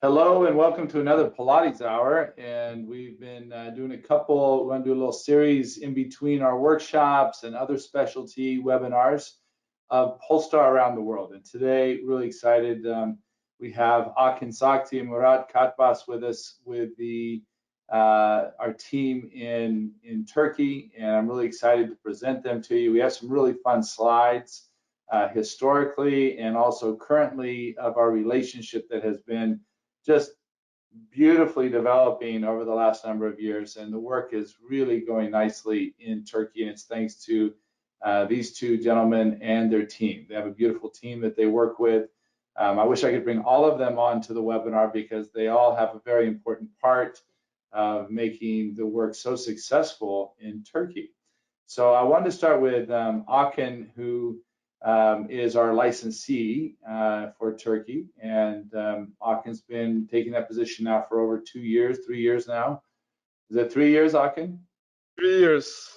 Hello and welcome to another Pilates Hour. And we've been doing we're going to do a little series in between our workshops and other specialty webinars of Polestar around the world. And today, really excited, we have Akın and Murat Katbas with us with our team in Turkey. And I'm really excited to present them to you. We have some really fun slides historically and also currently of our relationship that has been just beautifully developing over the last number of years, and the work is really going nicely in Turkey, and it's thanks to these two gentlemen and their team. They have a beautiful team that they work with. I wish I could bring all of them on to the webinar because they all have a very important part of making the work so successful in Turkey. So I wanted to start with Akın, who is our licensee for Turkey, and Akın's been taking that position now for over 2 years, 3 years now. Is it 3 years, Akın? 3 years.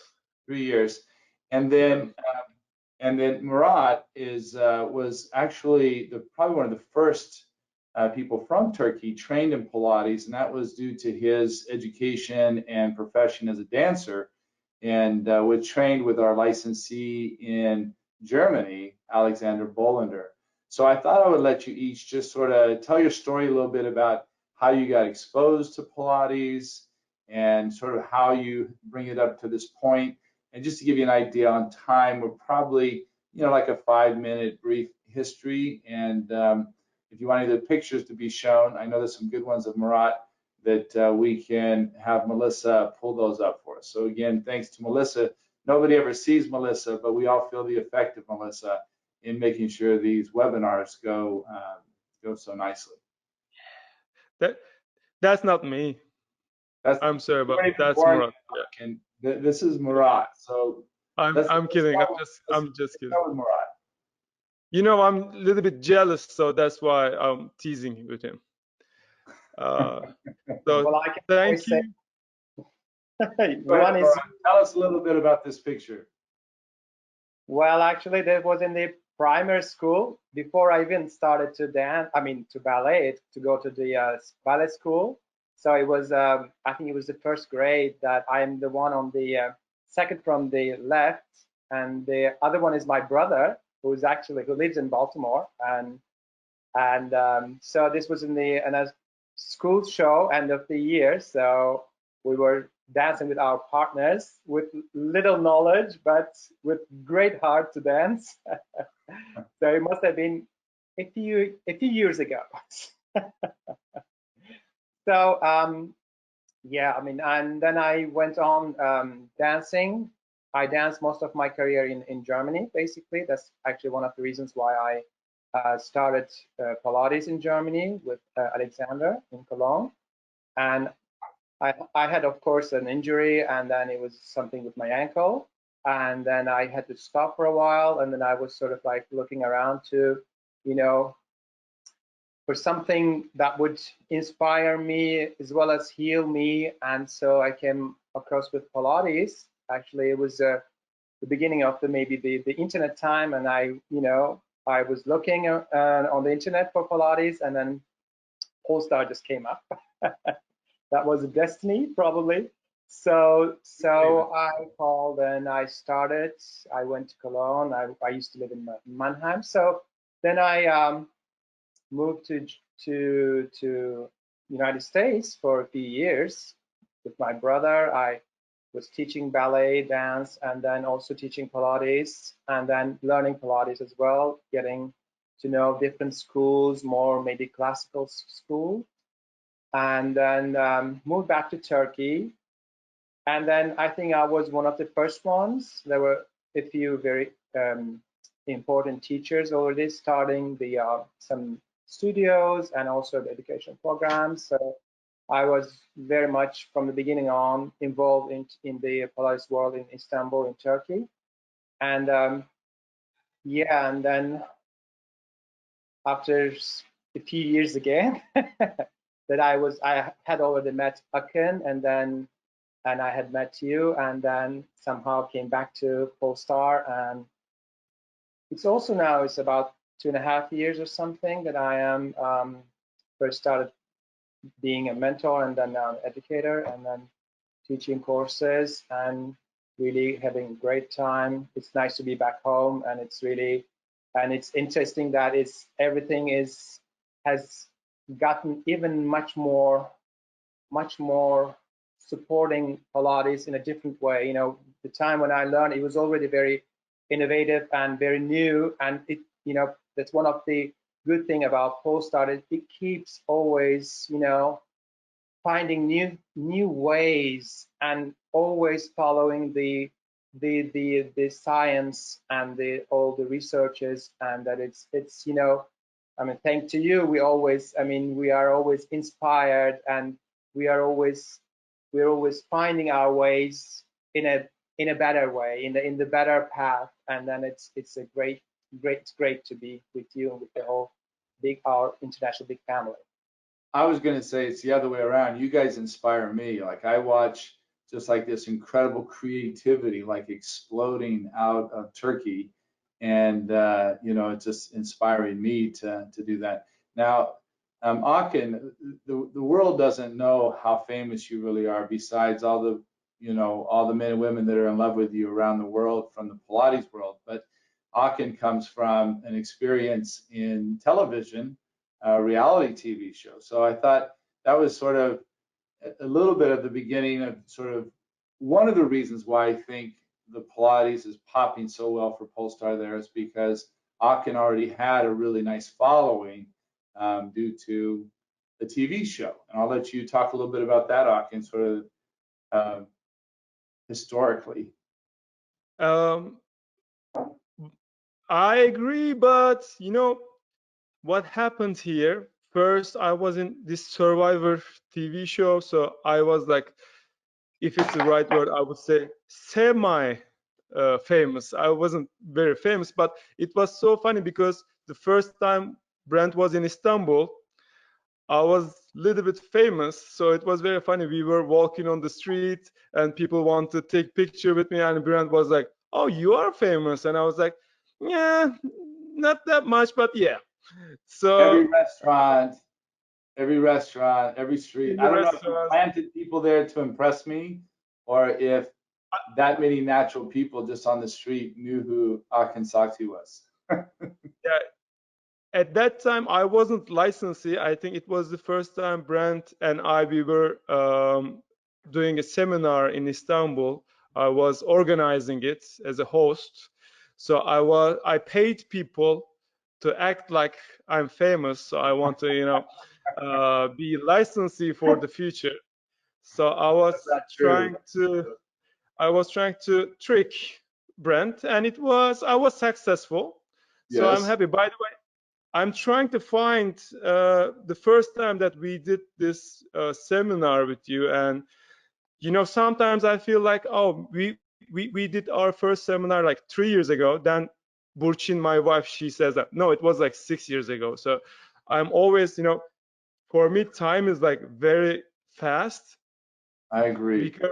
3 years, and then Murat was actually probably one of the first people from Turkey trained in Pilates, and that was due to his education and profession as a dancer, and was trained with our licensee in Germany, Alexander Bollender. So I thought I would let you each just sort of tell your story a little bit about how you got exposed to Pilates and sort of how you bring it up to this point. And just to give you an idea on time, we're probably, like a 5-minute brief history. And if you want any of the pictures to be shown, I know there's some good ones of Murat that we can have Melissa pull those up for us. So again, thanks to Melissa. Nobody ever sees Melissa, but we all feel the effect of Melissa in making sure these webinars go so nicely. That's not me. I'm sorry, but that's Murat. Yeah. And this is Murat. So I'm kidding. I'm just kidding. Murat. I'm a little bit jealous, so that's why I'm teasing with him. So well, thank you. Tell us a little bit about this picture. Well, actually, that was in the primary school before I even started to dance. To ballet, to go to the ballet school. So it was, I think it was the first grade that I'm the one on the second from the left, and the other one is my brother, who lives in Baltimore, and so this was in a school show end of the year. So we were dancing with our partners with little knowledge, but with great heart to dance. So it must have been a few years ago. So yeah, and then I went on dancing. I danced most of my career in Germany, basically. That's actually one of the reasons why I started Pilates in Germany with Alexander in Cologne. And I had, of course, an injury, and then it was something with my ankle, and then I had to stop for a while, and then I was sort of like looking around to, for something that would inspire me as well as heal me, and so I came across with Pilates. Actually, it was the beginning of maybe the internet time, and I was looking on the internet for Pilates, and then Polestar just came up. That was a destiny, probably. So I called and I started. I went to Cologne. I used to live in Mannheim. So then I moved to United States for a few years with my brother. I was teaching ballet, dance, and then also teaching Pilates, and then learning Pilates as well, getting to know different schools, more maybe classical school. And then moved back to Turkey. And then I think I was one of the first ones. There were a few very important teachers already starting some studios and also the education programs. So I was very much from the beginning on involved in the Pilates world in Istanbul, in Turkey. And yeah, and then after a few years again, that I had already met Akın, and I had met you, and then somehow came back to Polestar, and it's also now it's about 2.5 years or something that I am first started being a mentor and then now an educator and then teaching courses and really having a great time. It's nice to be back home, and it's interesting that everything has gotten even much more supporting Pilates in a different way. You know, the time when I learned, it was already very innovative and very new, and that's one of the good thing about Polestar. It keeps always, finding new ways and always following the science and all the researches, and that it's thanks to you, we are always inspired, and we're always finding our ways in a better way, in the better path. And then it's great to be with you and with the whole our international big family. I was going to say it's the other way around. You guys inspire me. Like, I watch just like this incredible creativity like exploding out of Turkey, and it's just inspiring me to do that. Now, Akın, the world doesn't know how famous you really are, besides all the men and women that are in love with you around the world from the Pilates world. But Akın comes from an experience in television, reality TV show. So I thought that was sort of a little bit of the beginning of sort of one of the reasons why I think the Pilates is popping so well for Polestar there is because Akın already had a really nice following due to the TV show. And I'll let you talk a little bit about that, Akın, sort of historically. I agree, but what happened here? First, I was in this Survivor TV show, so I was like, if it's the right word, I would say semi famous. I wasn't very famous, but it was so funny because the first time Brent was in Istanbul, I was a little bit famous, so it was very funny. We were walking on the street and people wanted to take picture with me, and Brent was like, "Oh, you are famous," and I was like, "Yeah, not that much, but yeah." So every restaurant, every street. I don't know if you planted people there to impress me, or if that many natural people just on the street knew who Akın Saatc was. Yeah, at that time I wasn't licensee. I think it was the first time Brent and we were doing a seminar in Istanbul. I was organizing it as a host, so I paid people to act like I'm famous, so I want to be licensee for the future. So I was trying to trick Brent, and I was successful. So Yes. I'm happy. By the way, I'm trying to find the first time that we did this seminar with you, and sometimes I feel like, oh, we did our first seminar like 3 years ago. Then Burçin, my wife, she says that no, it was like 6 years ago. So I'm always, for me, time is like very fast. I agree. Because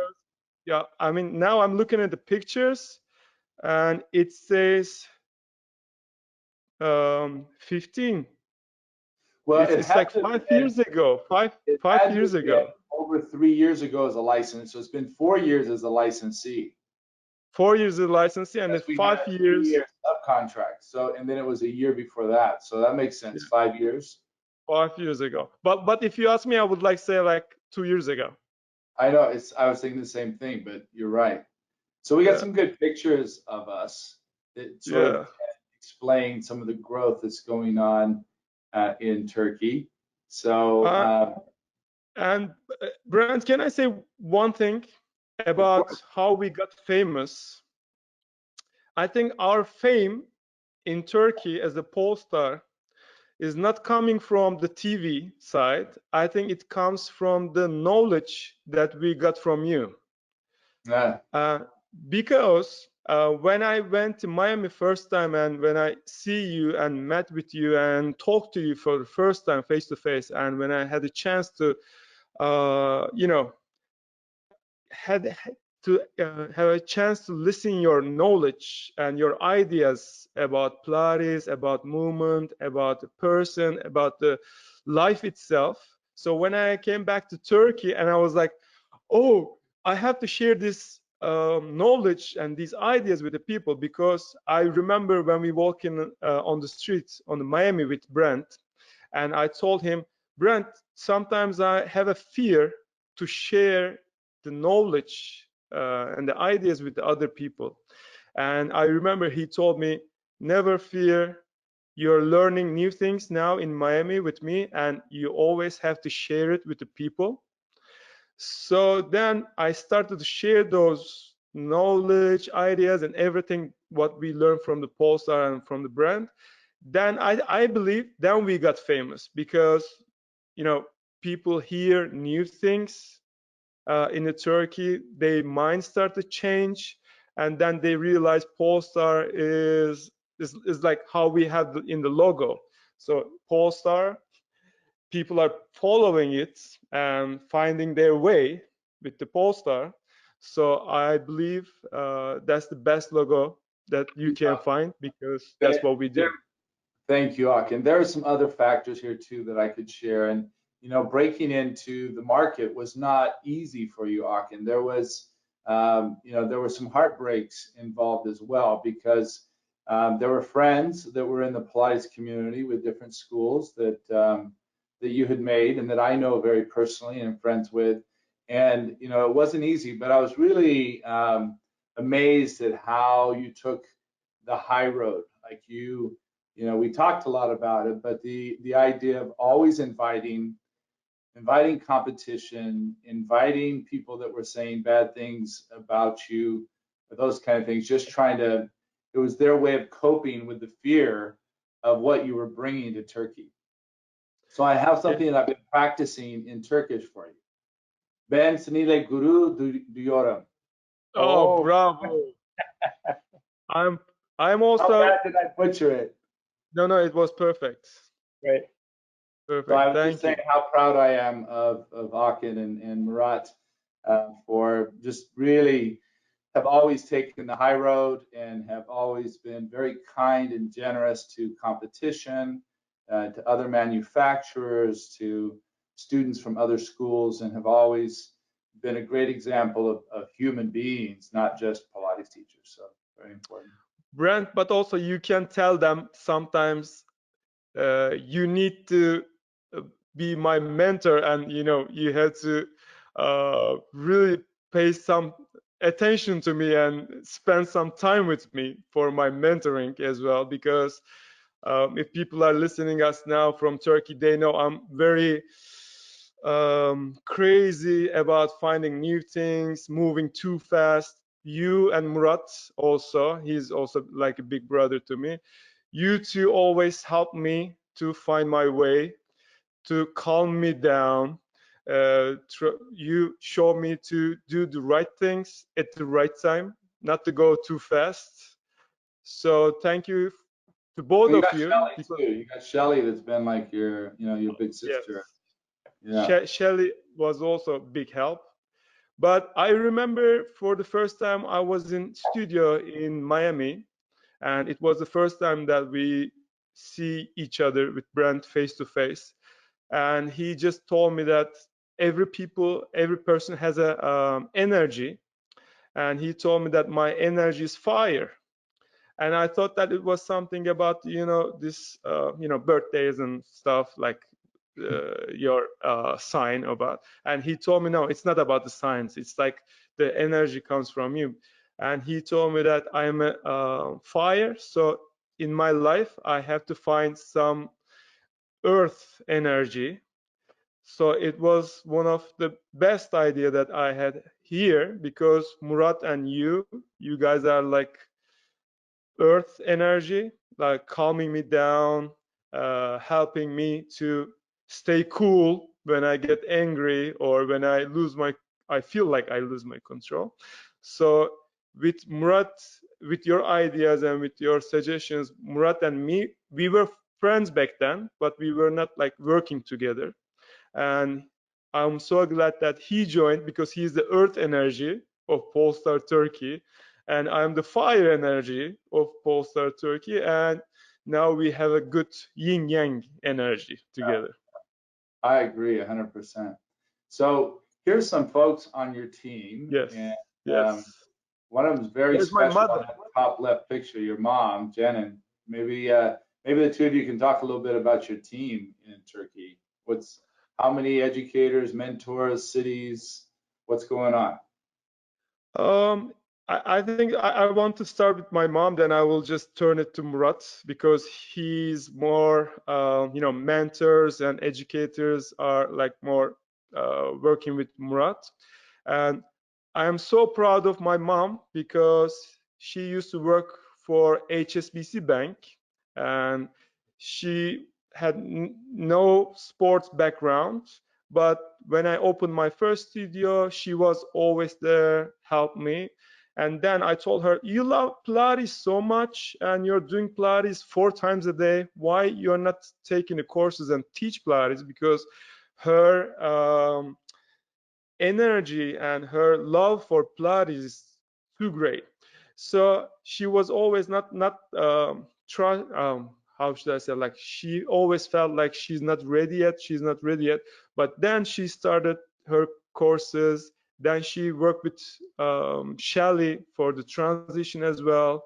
now I'm looking at the pictures, and it says 15. Well, It's like 5 years ago. Five years ago. Over 3 years ago as a license, so it's been 4 years as a licensee. 4 years as a licensee, and then 5 years. 3 years subcontract. So, and then it was a year before that. So that makes sense. Yeah. 5 years. 5 years ago. But if you ask me, I would like say like 2 years ago. I know. I was thinking the same thing, but you're right. So we got some good pictures of us that sort of explain some of the growth that's going on in Turkey. So, and Brent, can I say one thing about how we got famous? I think our fame in Turkey as a Polestar is not coming from the TV side. I think it comes from the knowledge that we got from you. Yeah. Because when I went to Miami first time, and when I see you and met with you and talked to you for the first time face to face, and when I had a chance to have a chance to listen your knowledge and your ideas about Pilates, about movement, about the person, about the life itself. So when I came back to Turkey, and I was like, oh, I have to share this knowledge and these ideas with the people, because I remember when we walk in on the streets on Miami with Brent, and I told him, Brent, sometimes I have a fear to share the knowledge and the ideas with the other people. And I remember he told me, never fear, you're learning new things now in Miami with me, and you always have to share it with the people. So then I started to share those knowledge, ideas, and everything what we learned from the Polestar and from the brand. Then I believe then we got famous, because you know, people hear new things in the Turkey, their mind start to change, and then they realize Polestar is like how we have in the logo. So Polestar, people are following it and finding their way with the Polestar. So I believe that's the best logo that you can find, because that's what we do. Thank you, Akın. There are some other factors here too that I could share. And you know, breaking into the market was not easy for you, Akın. There was, you know, there were some heartbreaks involved as well, because there were friends that were in the Pilates community with different schools that that you had made and that I know very personally and friends with. And you know, it wasn't easy, but I was really amazed at how you took the high road. Like you know, we talked a lot about it, but the idea of always inviting competition, inviting people that were saying bad things about you, those kind of things, just trying to, it was their way of coping with the fear of what you were bringing to Turkey. So I have something that I've been practicing in Turkish for you. Ben seninle gurur duyuyorum. Oh, bravo. I'm also. How bad did I butcher it? No, it was perfect. Great. Perfect. So I was Thank just saying how proud I am of Akın and Murat for just really have always taken the high road and have always been very kind and generous to competition, to other manufacturers, to students from other schools, and have always been a great example of human beings, not just Pilates teachers. So very important. Brent, but also you can tell them sometimes you need to be my mentor, and you know, you have to really pay some attention to me and spend some time with me for my mentoring as well, because if people are listening us now from Turkey, they know I'm very crazy about finding new things, moving too fast. You and Murat also, he's also like a big brother to me. You two always help me to find my way, to calm me down. You show me to do the right things at the right time, not to go too fast. So thank you to both You of got you. Shelly too. You got Shelly that's been like your, you know, your big sister. Yes. Yeah. Shelly was also a big help. But I remember for the first time I was in studio in Miami, and it was the first time that we see each other with Brent face to face. And he just told me that every person has a energy, and he told me that my energy is fire. And I thought that it was something about, you know, this you know, birthdays and stuff, like your sign about. And he told me, no, it's not about the science, it's like the energy comes from you. And he told me that I'm a fire, so in my life I have to find some earth energy. So it was one of the best idea that I had here, because Murat and you guys are like earth energy, like calming me down, helping me to stay cool when I get angry, or when I feel like I lose my control. So with Murat, with your ideas and with your suggestions, Murat and me, we were friends back then, but we were not like working together. And I'm so glad that he joined, because he's the earth energy of Polestar Turkey, and I'm the fire energy of Polestar Turkey, and now we have a good yin yang energy together. I agree 100%. So here's some folks on your team. Yes, And yes. one of them is very There's my special mother. on that top left picture, your mom, Jen. Maybe maybe the two of you can talk a little bit about your team in Turkey. How many educators, mentors, cities, what's going on? I think I want to start with my mom, then I will just turn it to Murat because he's more, you know, mentors and educators are like more working with Murat. And I am so proud of my mom because she used to work for HSBC Bank and she had no sports background. But when I opened my first studio, she was always there, help me. And then I told her, you love Pilates so much and you're doing Pilates 4 times a day. Why you're not taking the courses and teach Pilates? Because her energy and her love for Pilates is too great. So she was always not how should I say, like she always felt like she's not ready yet, she's not ready yet. But then she started her courses. Then she worked with Shelly for the transition as well.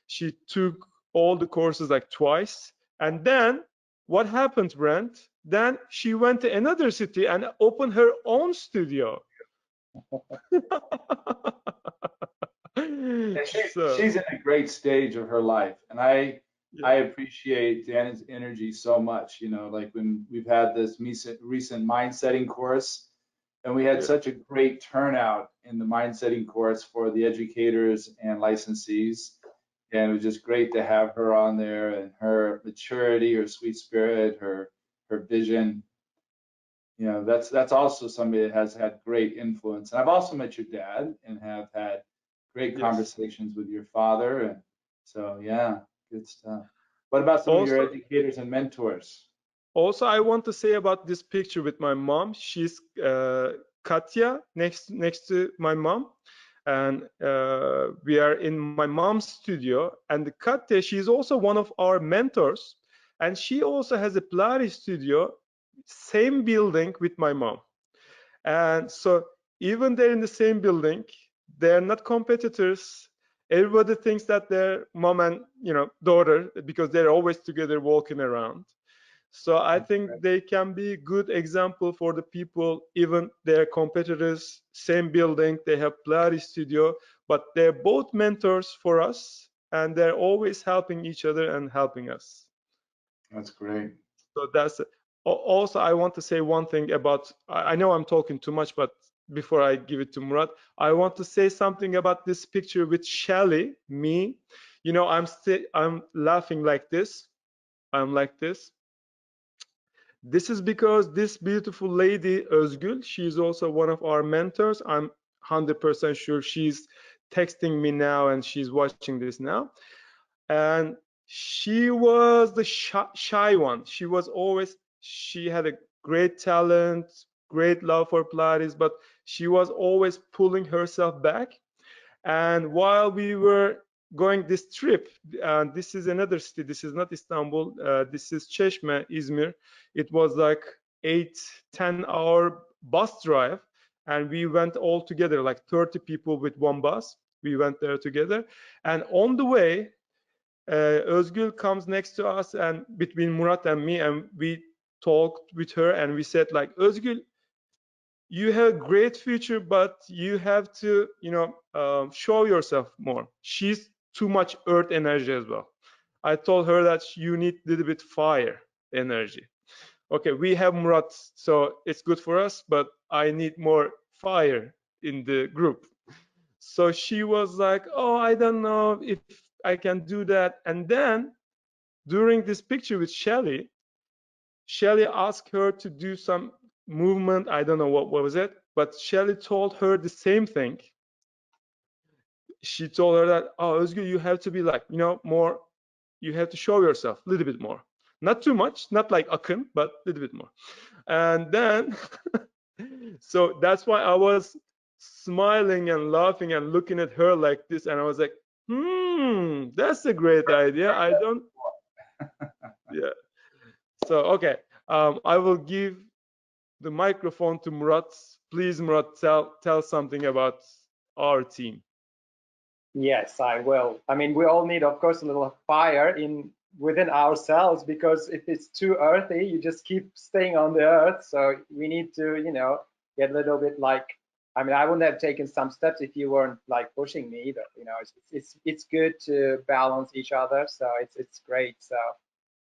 She took all the courses like twice. And then what happened, Brent? Then she went to another city and opened her own studio. And So, she's in a great stage of her life, and I yeah, appreciate Dan's energy so much. You know, like when we've had this recent mindsetting course, and we had yeah, such a great turnout in the mindsetting course for the educators and licensees, and it was just great to have her on there and her maturity, her sweet spirit, her vision. You know, that's also somebody that has had great influence. And I've also met your dad and have had great yes. conversations with your father. And so, yeah, good stuff. What about some of your Also, educators and mentors? also, I want to say about this picture with my mom. She's Katya next to my mom, and we are in my mom's studio. And Katya, she's also one of our mentors, and she also has a Pilates studio, same building with my mom. And so even they're in the same building, they're not competitors. Everybody thinks that they're mom and daughter because they're always together walking around. So I think they can be good example for the people, even their competitors, same building, they have Pilates studio, but they're both mentors for us and they're always helping each other and helping us. That's great. So that's it. Also, I want to say one thing about, I know I'm talking too much, but before I give it to Murat, I want to say something about this picture with Shelly, me. I'm laughing like this. I'm like this. This is because this beautiful lady, Özgül, she's also one of our mentors. I'm 100% sure she's texting me now and she's watching this now. And she was the shy one. She had a great talent, great love for Pilates, but she was always pulling herself back. And while we were going this trip, this is another city, this is not Istanbul, this is Çeşme, Izmir. It was like 8-10 hour bus drive. And we went all together, like 30 people with one bus. We went there together. And on the way, Özgül comes next to us and between Murat and me, and we talked with her and we said like, Özgül, you have a great future, but you have to, show yourself more. She's too much earth energy as well. I told her that you need a little bit fire energy. Okay, we have Murat, so it's good for us, but I need more fire in the group. So she was like, oh, I don't know if I can do that. And then during this picture with Shelly asked her to do some movement. I don't know what was it, but Shelly told her the same thing. She told her that, oh, Özgür, you have to be like, more, you have to show yourself a little bit more. Not too much, not like Akın, but a little bit more. And then, so that's why I was smiling and laughing and looking at her like this. And I was like, that's a great idea. I don't, yeah. So, okay, I will give the microphone to Murat. Please, Murat, tell something about our team. Yes, I will. I mean, we all need, of course, a little fire within ourselves, because if it's too earthy, you just keep staying on the earth. So we need to, get a little bit like, I mean, I wouldn't have taken some steps if you weren't like pushing me either. It's good to balance each other. So it's great. So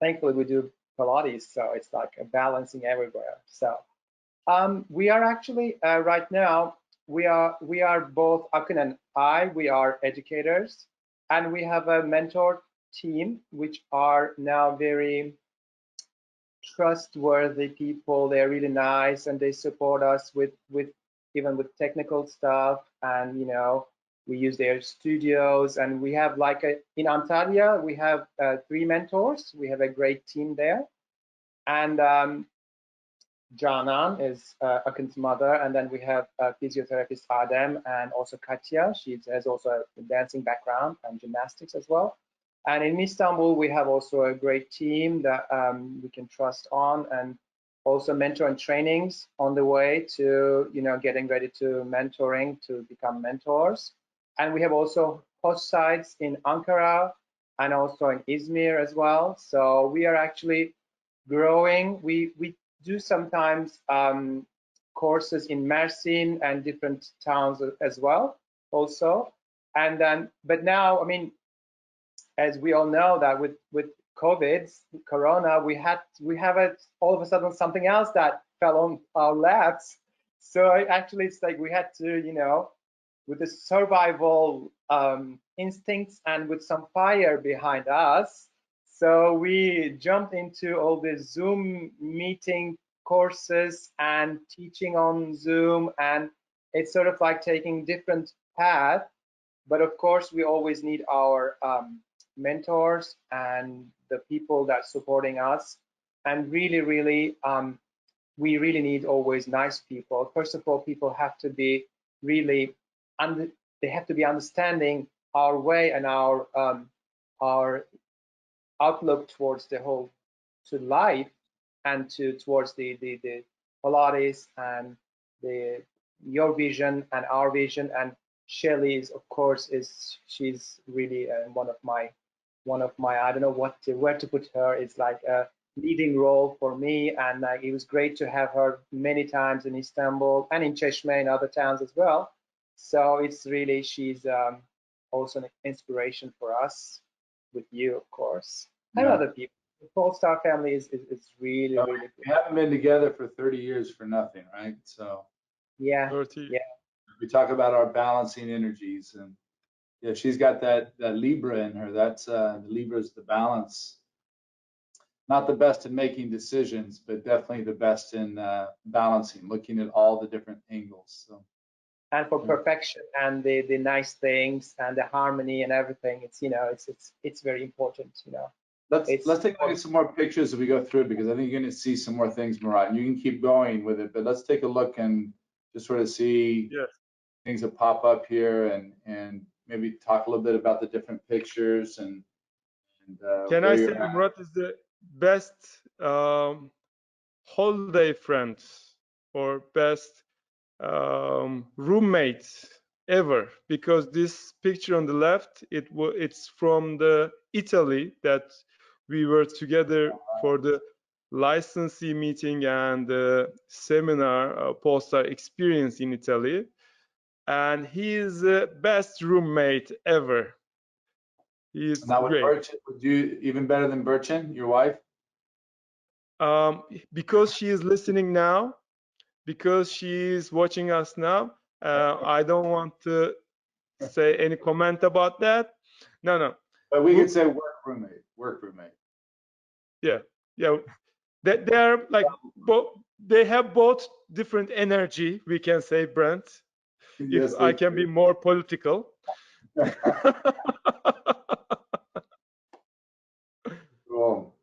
thankfully we do Pilates, so it's like a balancing everywhere. So we are actually right now, we are both, Akın and I, we are educators, and we have a mentor team, which are now very trustworthy people. They're really nice, and they support us with even with technical stuff. And we use their studios, and we have like in Antalya, we have 3 mentors. We have a great team there, and Canan is Akın's mother, and then we have physiotherapist Adem, and also Katya. She has also a dancing background and gymnastics as well. And in Istanbul, we have also a great team that we can trust on, and also mentor and trainings on the way to, getting ready to mentoring, to become mentors. And we have also host sites in Ankara and also in Izmir as well. So we are actually growing. We do sometimes courses in Mersin and different towns as well also. And then, but now, I mean, as we all know that with COVID, Corona, we have all of a sudden something else that fell on our laps. So actually, it's like we had to, with the survival instincts and with some fire behind us. So we jumped into all the Zoom meeting courses and teaching on Zoom, and it's sort of like taking different path. But of course, we always need our mentors and the people that supporting us, and really we really need always nice people. First of all, people have to be really they have to be understanding our way and our outlook towards the whole to life, and towards the Pilates, and your vision and our vision. And Shelly's, of course, she's really one of my I don't know where to put her. It's like a leading role for me, and it was great to have her many times in Istanbul and in Çeşme and other towns as well. So it's really, she's also an inspiration for us, with you, of course, and other people. The Polestar family is really really good. We haven't been together for 30 years for nothing, right? So yeah 30. yeah we talk about our balancing energies, and yeah, she's got that Libra in her. That's the Libra is the balance. Not the best in making decisions, but definitely the best in balancing, looking at all the different angles. So. And for perfection and the nice things and the harmony and everything, it's very important. Let's take a look at some more pictures as we go through, because I think you're going to see some more things, Murat. And you can keep going with it, but let's take a look and just sort of see things that pop up here, and maybe talk a little bit about the different pictures and Can I say Murat is the best holiday friend or best roommate ever? Because this picture on the left, it's from the Italy, that we were together for the licensee meeting and the seminar Polestar experience in Italy, and he is the best roommate ever. He is great. Would you even better than Burchin, your wife? Because she is listening now, because she is watching us now, I don't want to say any comment about that. No. But we could say work roommate. Yeah. They are like they have both different energy, we can say, Brent. Yes, if I can be more political. Cool.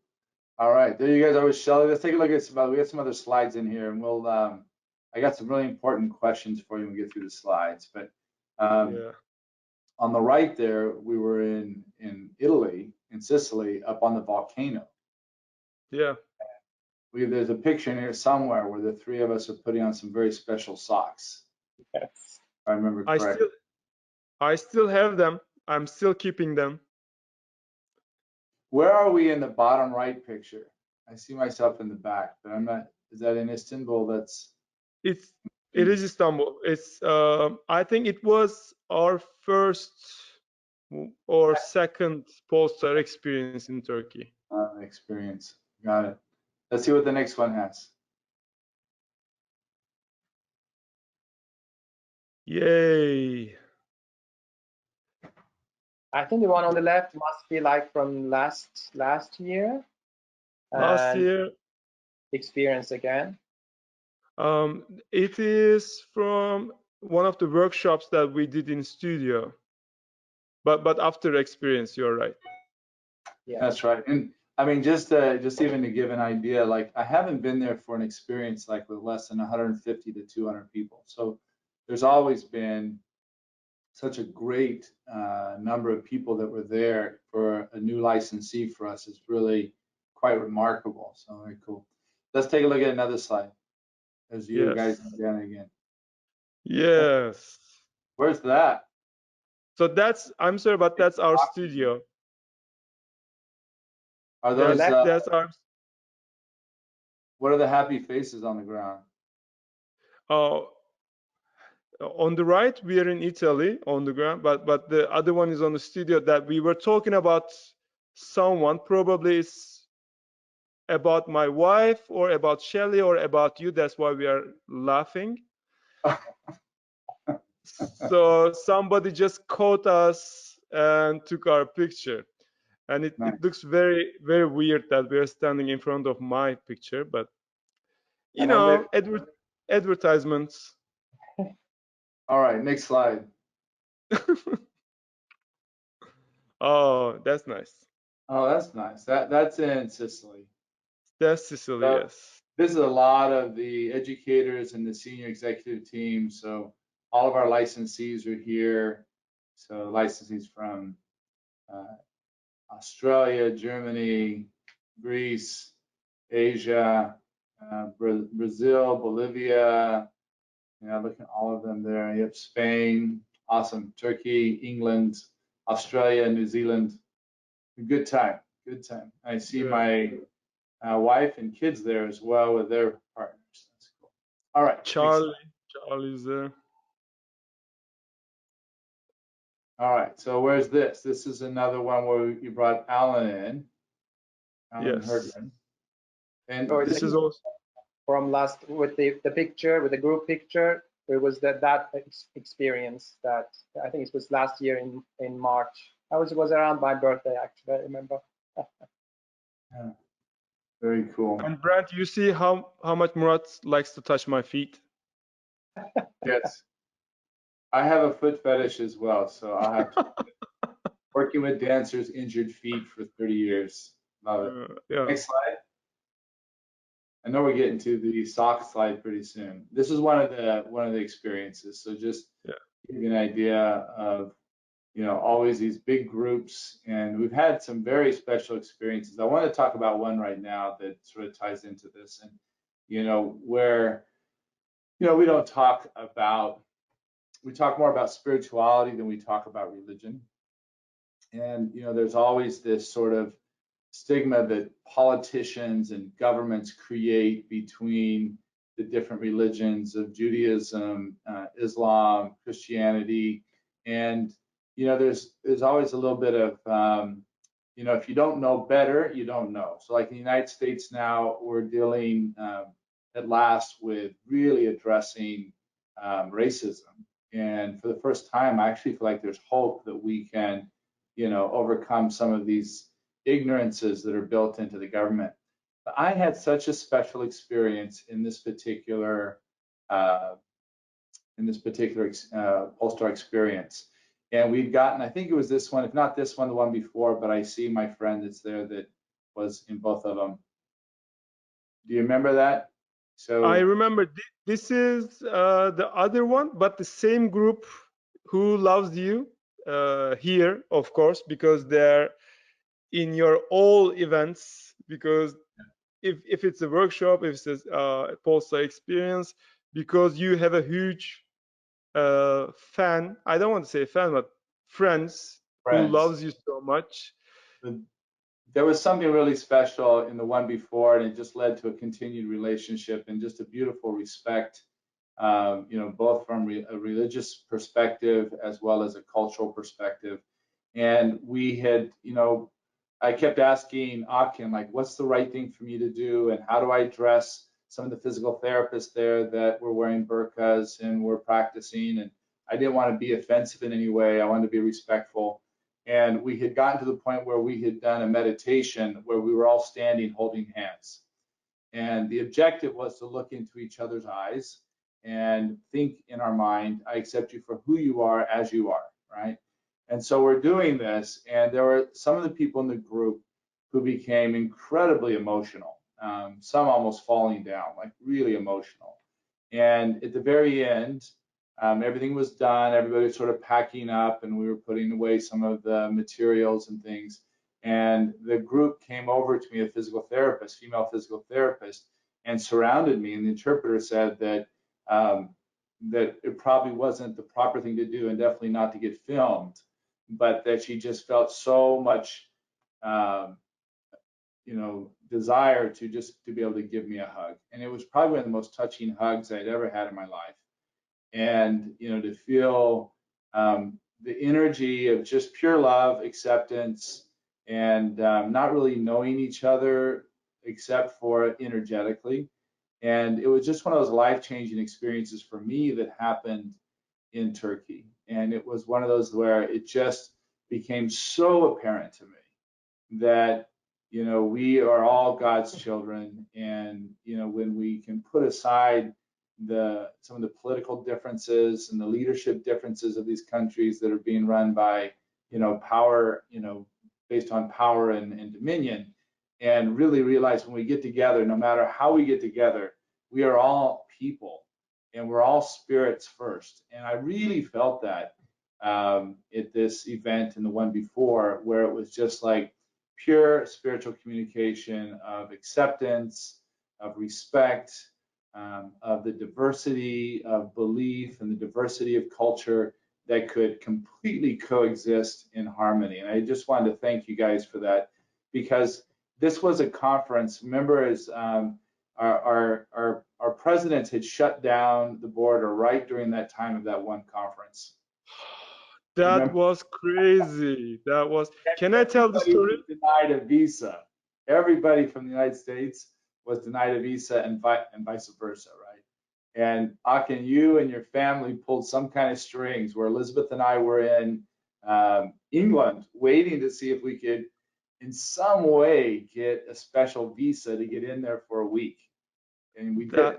All right, there you guys are with Shelly. Let's take a look at we got some other slides in here, and we'll I got some really important questions for you when we get through the slides. But on the right there, we were in Italy, in Sicily, up on the volcano. Yeah. there's a picture in here somewhere where the three of us are putting on some very special socks. Yes. If I remember correctly. I still have them. I'm still keeping them. Where are we in the bottom right picture? I see myself in the back, but I'm not. Is that in Istanbul? It is Istanbul. It's I think it was our first or second Polestar experience in Turkey. Experience. Got it. Let's see what the next one has. Yay. I think the one on the left must be like from last year. Last and year. Experience again. It is from one of the workshops that we did in studio. But after experience, you're right. Yeah. That's right. And I mean, just even to give an idea, like I haven't been there for an experience like with less than 150 to 200 people. So there's always been such a great number of people that were there for a new licensee for us is really quite remarkable. So very cool. Let's take a look at another slide. There's you Yes. guys down again. Yes. Where's that? So I'm sorry, but that's our studio. Are those? That's our. What are the happy faces on the ground? On the right, we are in Italy on the ground, but the other one is on the studio that we were talking about. Someone probably is about my wife or about Shelly or about you. That's why we are laughing. So somebody just caught us and took our picture. And it looks very, very weird that we are standing in front of my picture, but you know, advertisements. All right, next slide. Oh, that's nice. Oh, that's nice. That's in Sicily. That's Sicily, yes. This is a lot of the educators and the senior executive team. So all of our licensees are here. So licensees from Australia, Germany, Greece, Asia, Brazil, Bolivia. You know, look at all of them there. You have Spain, awesome. Turkey, England, Australia, New Zealand. Good time, good time. I see my wife and kids there as well with their partners. That's cool. All right. Charlie's there. All right. So where's this? This is another one where you brought Alan in. Alan Herdman. And this is also from last with the picture, with the group picture. It was that experience that I think it was last year in March. It was around my birthday, actually. I remember. Yeah. Very cool. And Brent, you see how much Murat likes to touch my feet? Yes. I have a foot fetish as well, so I'll have to working with dancers, injured feet for 30 years. Love it. Yeah. Next slide. I know we're getting to the sock slide pretty soon. This is one of the experiences. So just to give you an idea of, you know, always these big groups, and we've had some very special experiences. I want to talk about one right now that sort of ties into this, and you know, where, you know, we talk more about spirituality than we talk about religion. And you know, there's always this sort of stigma that politicians and governments create between the different religions of Judaism, Islam, Christianity, and you know, there's always a little bit of you know, if you don't know better, you don't know. So like in the United States now, we're dealing at last with really addressing racism, and for the first time, I actually feel like there's hope that we can, you know, overcome some of these ignorances that are built into the government. But I had such a special experience in this particular Polestar experience, and we've gotten, I think it was this one, if not this one, the one before, but I see my friend that's there that was in both of them. Do you remember that? So I remember this is the other one, but the same group who loves you here, of course, because they're in your all events, because if it's a workshop, if it's a Polestar experience, because you have a huge fan. I don't want to say fan, but friends who loves you so much. There was something really special in the one before, and it just led to a continued relationship and just a beautiful respect, both from a religious perspective as well as a cultural perspective. And we had, I kept asking Akın, like, what's the right thing for me to do, and how do I address some of the physical therapists there that were wearing burqas and were practicing, and I didn't want to be offensive in any way. I wanted to be respectful. And we had gotten to the point where we had done a meditation where we were all standing holding hands. And the objective was to look into each other's eyes and think in our mind, I accept you for who you are as you are, right? And so we're doing this, and there were some of the people in the group who became incredibly emotional, some almost falling down, like really emotional. And at the very end, everything was done, everybody was sort of packing up, and we were putting away some of the materials and things. And the group came over to me, a physical therapist, female physical therapist, and surrounded me. And the interpreter said that that it probably wasn't the proper thing to do, and definitely not to get filmed, but that she just felt so much, desire to be able to give me a hug. And it was probably one of the most touching hugs I'd ever had in my life. And to feel the energy of just pure love, acceptance, and not really knowing each other except for energetically. And it was just one of those life-changing experiences for me that happened in Turkey. And it was one of those where it just became so apparent to me that we are all God's children, and when we can put aside some of the political differences and the leadership differences of these countries that are being run by power, based on power and dominion, and really realize when we get together, no matter how we get together, we are all people and we're all spirits first. And I really felt that at this event and the one before, where it was just like pure spiritual communication of acceptance, of respect, of the diversity of belief and the diversity of culture that could completely coexist in harmony. And I just wanted to thank you guys for that, because this was a conference. Remember, as our presidents had shut down the border right during that time of that one conference. That was crazy. That was. Can I tell the story? Denied a visa. Everybody from the United States was denied a visa, and vice versa, right? And Akın, you and your family pulled some kind of strings where Elizabeth and I were in England waiting to see if we could in some way get a special visa to get in there for a week. And we did.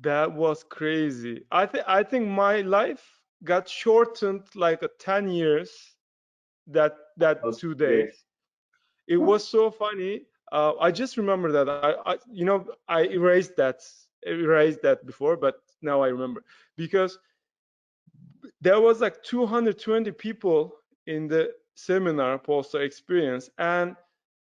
That was crazy. I think my life got shortened like 10 years that 2 days. It was so funny. I just remember that I erased that before, but now I remember, because there was like 220 people in the seminar Polestar experience, and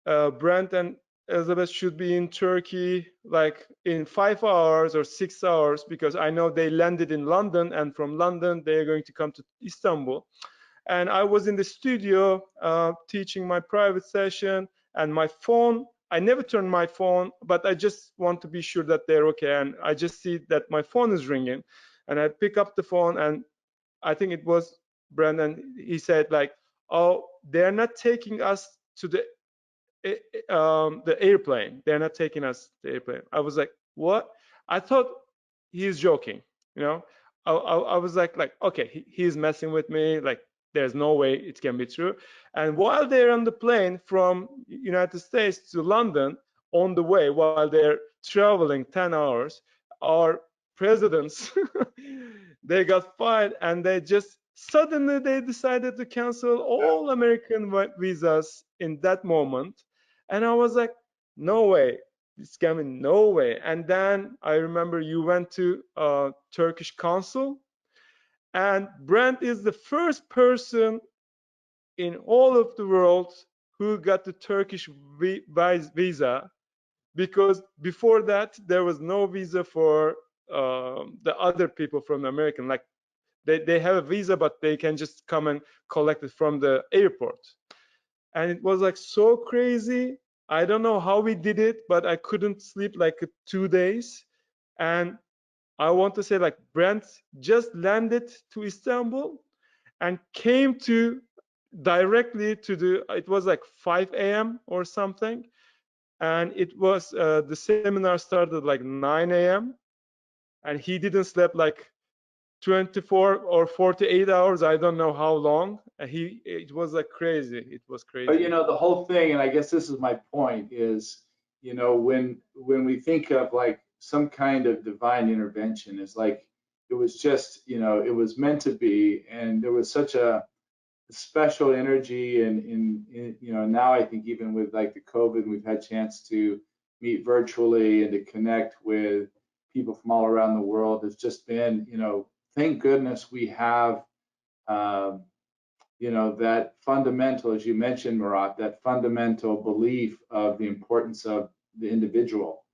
Brent and Elizabeth should be in Turkey like in 5 hours or 6 hours, because I know they landed in London, and from London they're going to come to Istanbul. And I was in the studio teaching my private session, and my phone, I never turn my phone, but I just want to be sure that they're okay. And I just see that my phone is ringing, and I pick up the phone, and I think it was Brandon. He said like, oh, they're not taking us to the airplane. They're not taking us to the airplane. I was like, what? I thought he's joking, I was like, okay, he's messing with me. Like, there's no way it can be true. And while they're on the plane from United States to London, on the way, while they're traveling 10 hours, our presidents, they got fired, and they just suddenly they decided to cancel all American visas in that moment. And I was like, no way, it's coming, no way. And then I remember you went to Turkish consul, and Brent is the first person in all of the world who got the Turkish visa because before that there was no visa for the other people from American. Like they have a visa, but they can just come and collect it from the airport. And it was like so crazy. I don't know how we did it, but I couldn't sleep like 2 days. And I want to say like Brent just landed to Istanbul and came to directly to the, it was like 5 a.m. or something. And it was, the seminar started like 9 a.m. and he didn't sleep like 24 or 48 hours. I don't know how long. And it was like crazy. It was But crazy. the whole thing, and I guess this is my point, is when we think of like some kind of divine intervention, it's like it was just it was meant to be, and there was such a special energy, and in now I think even with like the COVID, we've had chance to meet virtually and to connect with people from all around the world. It's just been thank goodness we have. Um, that fundamental, as you mentioned, Murat, that fundamental belief of the importance of the individual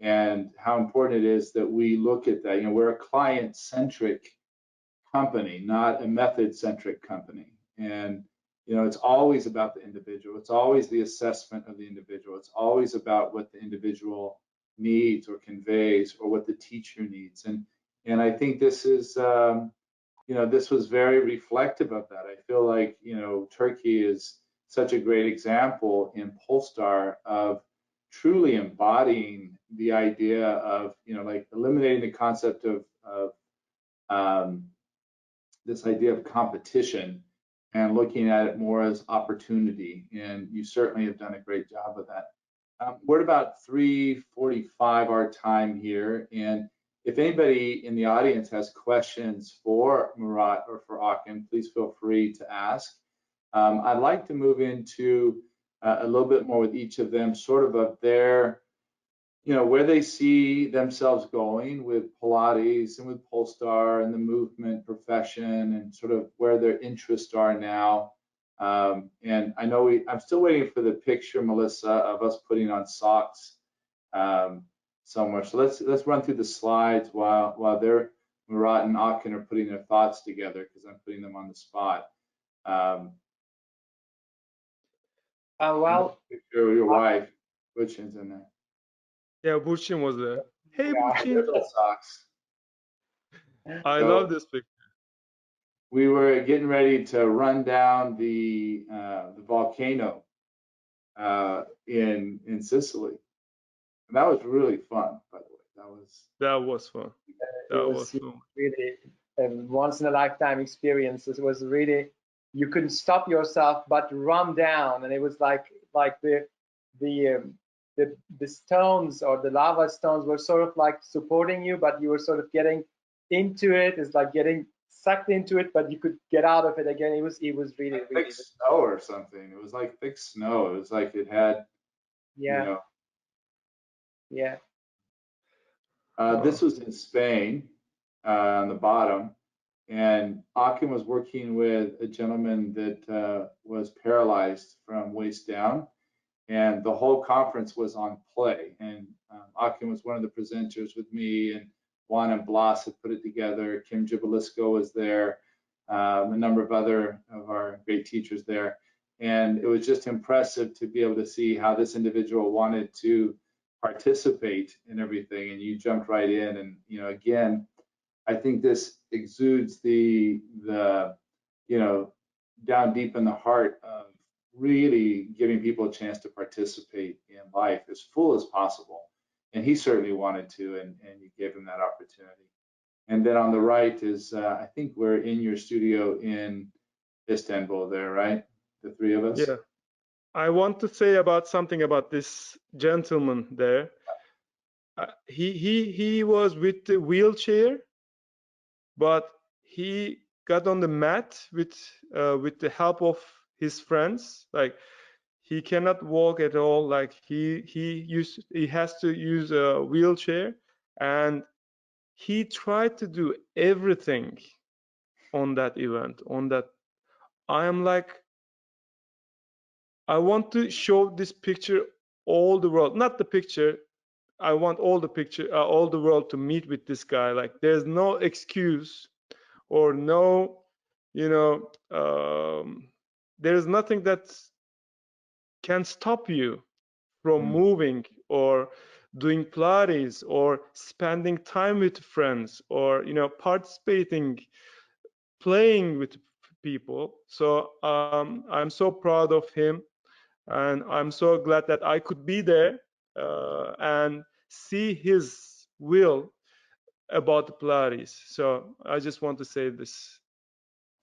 and how important it is that we look at that. We're a client-centric company, not a method-centric company. And, it's always about the individual. It's always the assessment of the individual. It's always about what the individual needs or conveys or what the teacher needs. And I think this is, this was very reflective of that. I feel like, Turkey is such a great example in Polestar of truly embodying the idea of, like eliminating the concept of this idea of competition and looking at it more as opportunity. And you certainly have done a great job of that. We're at about 3:45 our time here. And if anybody in the audience has questions for Murat or for Akın, please feel free to ask. I'd like to move into a little bit more with each of them, sort of their, where they see themselves going with Pilates and with Polestar and the movement profession, and sort of where their interests are now. And I know I'm still waiting for the picture, Melissa, of us putting on socks somewhere. So let's run through the slides while Murat and Akın are putting their thoughts together, because I'm putting them on the spot. Well, picture of your wife, Burçin's in there. Yeah, Burçin was there. Hey, Yeah. Burçin. Little socks. I So- love this picture. We were getting ready to run down the volcano in Sicily, and that was really fun. By the way, That was fun. That was fun. really a once in a lifetime experience. It was really, you couldn't stop yourself but run down, and it was like the stones or the lava stones were sort of like supporting you, but you were sort of getting into it. It's like getting sucked into it, but you could get out of it again. It was really, like really thick snow or something. It was like thick snow. It was like it had, yeah. Yeah. This was in Spain on the bottom, and Akın was working with a gentleman that was paralyzed from waist down, and the whole conference was on play. And Akın was one of the presenters with me, and Juan and Blas had put it together. Kim Jibalisco was there, a number of other of our great teachers there. And it was just impressive to be able to see how this individual wanted to participate in everything, and you jumped right in. And again, I think this exudes the down deep in the heart of really giving people a chance to participate in life as full as possible. And he certainly wanted to, and you gave him that opportunity. And then on the right is, I think we're in your studio in Istanbul there, right? The three of us? Yeah. I want to say about something about this gentleman there. He was with the wheelchair, but he got on the mat with the help of his friends. Like he cannot walk at all. Like he has to use a wheelchair, and he tried to do everything on that event. I am like, I want to show this picture all the world, not the picture. I want all the world to meet with this guy. Like, there's no excuse or no, you know, there's nothing that can stop you from moving or doing Pilates or spending time with friends or, you know, participating, playing with people. So I'm so proud of him, and I'm so glad that I could be there and see his will about the Pilates. So I just want to say this.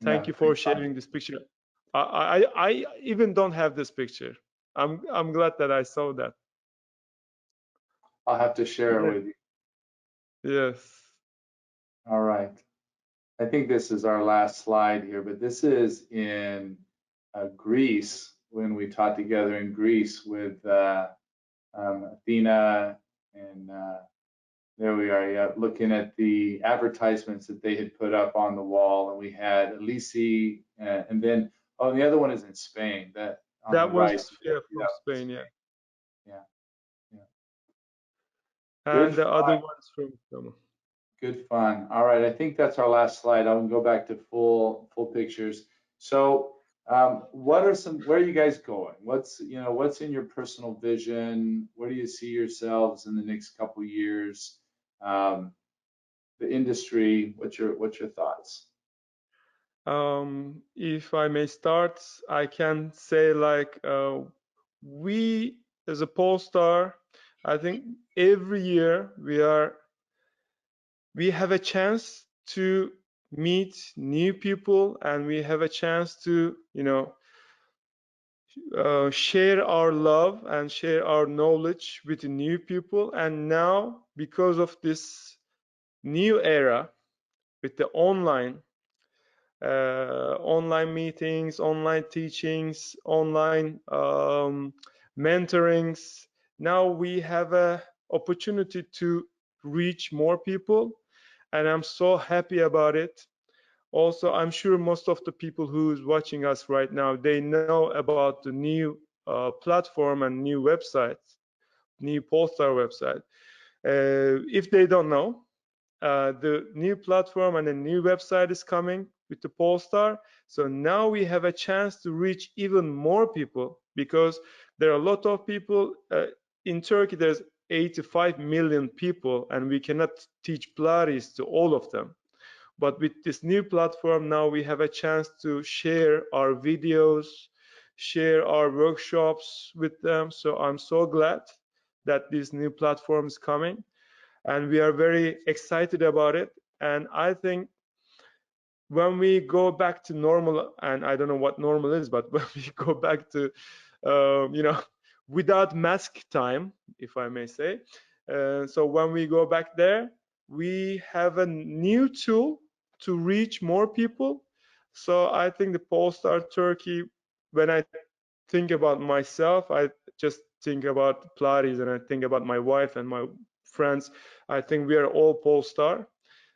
Thank you for sharing this picture. I even don't have this picture. I'm glad that I saw that. I'll have to share it with you. Yes. All right. I think this is our last slide here, but this is in Greece, when we taught together in Greece with Athena, and there we are, yeah, looking at the advertisements that they had put up on the wall, and we had Elise, and then, oh, and the other one is in Spain, that on That the was, right. yeah, from Spain, yeah. Yeah. And the other one's from Good fun. All right, I think that's our last slide. I'll go back to full pictures. So, where are you guys going? What's in your personal vision? Where do you see yourselves in the next couple of years? The industry. What's your thoughts? If I may start, I can say, like, we as a Polestar, I think every year we have a chance to meet new people, and we have a chance to, you know, share our love and share our knowledge with the new people. And now, because of this new era with the online meetings, online teachings, online mentorings, now we have a opportunity to reach more people, and I'm so happy about it. Also, I'm sure most of the people who's watching us right now, they know about the new platform and new website, new Polestar website. If they don't know, the new platform and a new website is coming with the Polestar. So now we have a chance to reach even more people, because there are a lot of people in Turkey. There's 85 million people, and we cannot teach Pilates to all of them. But with this new platform, now we have a chance to share our videos, share our workshops with them. So I'm so glad that this new platform is coming, and we are very excited about it. And I think when we go back to normal, and I don't know what normal is, but when we go back to, you know, without mask time, if I may say, so when we go back there, we have a new tool to reach more people. So I think the Polestar Turkey, when I think about myself, I just think about Pilates, and I think about my wife and my friends. I think we are all Polestar.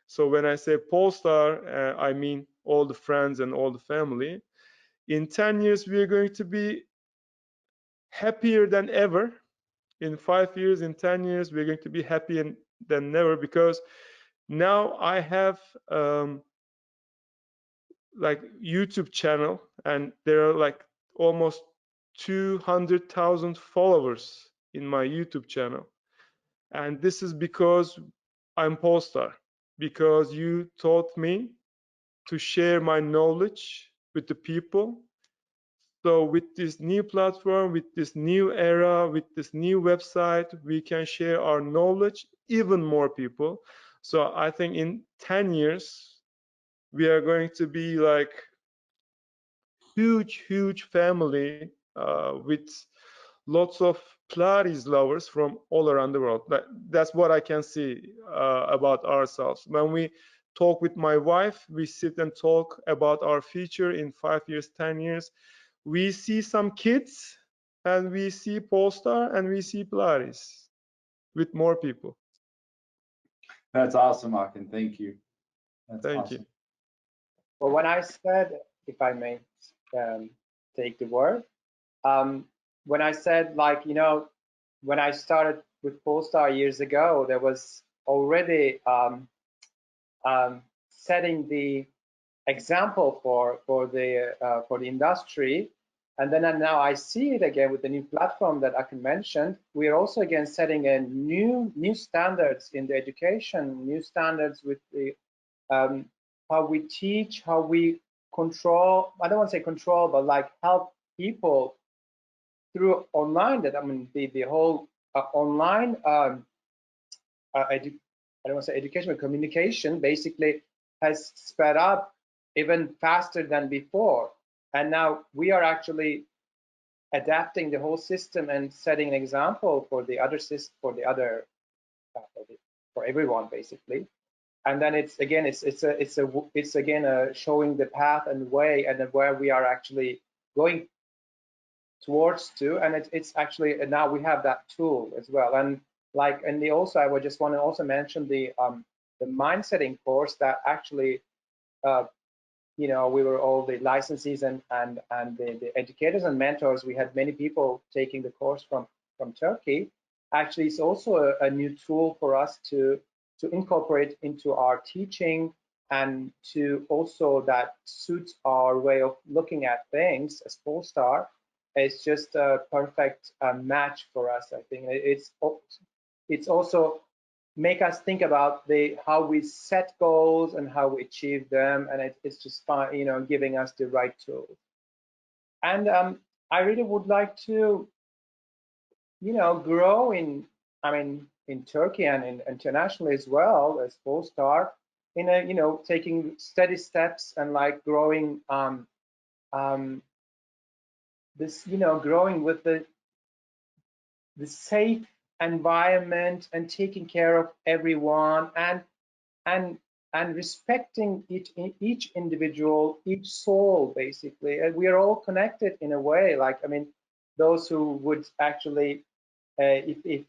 So when I say Polestar, I mean all the friends and all the family. In 10 years, we are going to be happier than ever. In 5 years, in 10 years, we're going to be happier than never, because now I have like YouTube channel, and there are like almost 200,000 followers in my YouTube channel. And this is because I'm Polestar, because you taught me to share my knowledge with the people. So with this new platform, with this new era, with this new website, we can share our knowledge even more people. So I think in 10 years, we are going to be like huge family with lots of Pilates lovers from all around the world. That's what I can see about ourselves. When we talk with my wife, we sit and talk about our future in 5 years, 10 years. We see some kids, and we see Polestar, and we see Pilates with more people. That's awesome, Akın. Thank you. That's Thank awesome. you. Well, when I said, if I may take the word, when I said, like, you know, when I started with Polestar years ago, there was already setting the example for the industry. And then now I see it again with the new platform that Akın mentioned. We are also again setting a new standards in the education, new standards with the how we teach, how we control. I don't want to say control, but like help people through online. That I mean the whole online I don't want to say education, but communication basically has sped up even faster than before. And now we are actually adapting the whole system and setting an example for the other system, for everyone basically. And then it's again showing the path and way and where we are actually going towards to. And it's actually, and now we have that tool as well. And like, and the also I would just want to also mention the mindsetting course that actually you know, we were all the licensees and the educators and mentors. We had many people taking the course from Turkey. Actually, it's also a new tool for us to incorporate into our teaching, and to also that suits our way of looking at things as Polestar. It's just a perfect match for us. I think it's also make us think about how we set goals and how we achieve them, and it's just fun, you know, giving us the right tools. And I really would like to, you know, grow in Turkey and internationally as well as Polestar, in a, you know, taking steady steps and like growing this, you know, growing with the safe environment and taking care of everyone, and respecting each individual, each soul basically. And we are all connected in a way. Like, I mean, those who would actually if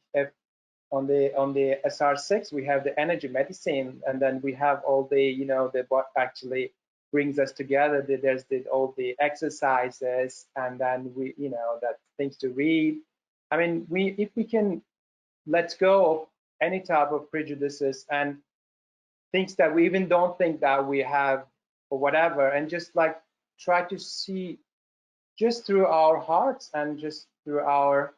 on the SR6 we have the energy medicine, and then we have all the, you know, what actually brings us together. There's all the exercises, and then we, you know, that things to read. I mean, if we can let go of any type of prejudices and things that we even don't think that we have or whatever, and just like try to see just through our hearts and just through our